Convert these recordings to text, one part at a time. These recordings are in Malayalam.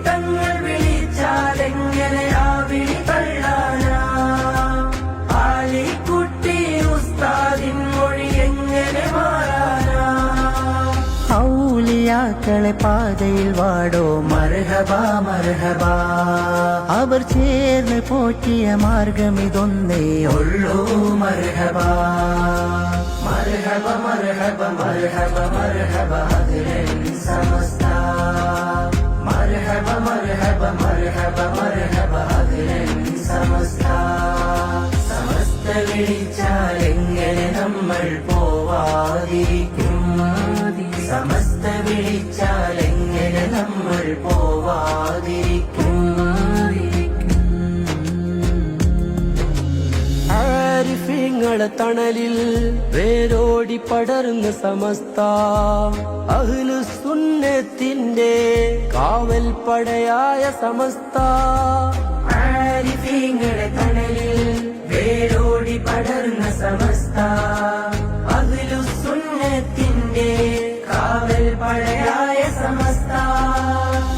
തങ്ങൾ വിളിച്ചാലെങ്ങനെ ആ വിളി തള്ളാനാ? ആലിക്കുട്ടി ഉസ്താദിൻ മൊഴി എങ്ങനെ മാറാനാ? ഔലിയാക്കളെ പാതയിൽ വാടോ മർഹബ മർഹബ. അവർ ചേർന്ന് പോറ്റിയ മാർഗമിതൊന്നേ ഉള്ളൂ മർഹബ. മർഹബ മർഹബ മർഹബ മർഹബ ഹദ്റൻ സമസ്ത. മർഹബ മർഹബ മർഹബ മർഹബ ഹദ്റൻ സമസ്ത. സമസ്ത വിളിച്ചാലെങ്ങനെ നമ്മൾ പോവാതിരിക്കും? സമസ്ത വിളിച്ചാലെങ്ങനെ നമ്മൾ പോവാതിരിക്കും? ആരിഫീങ്ങളെ തണലിൽ വേരോടി പടർന്ന സമസ്ത അഹ്ലുസുന്നത്തിന്റെ കാവൽ പടയായ സമസ്ത. ആരിഫീങ്ങളെ തണലിൽ വേരോടി പടർന്ന സമസ്ത അഹ്ലുസുന്നത്തിന്റെ കാവൽ പടയായ സമസ്ത.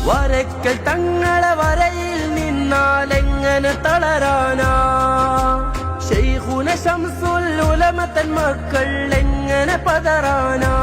വരക്കൽ തങ്ങളെ വരയിൽ നിന്നാലെങ്ങനെ തളരാനാ? ശൈഖുന ശംസുൽ ഉലമ തൻ മക്കൾ എങ്ങനെ പതറാനാ?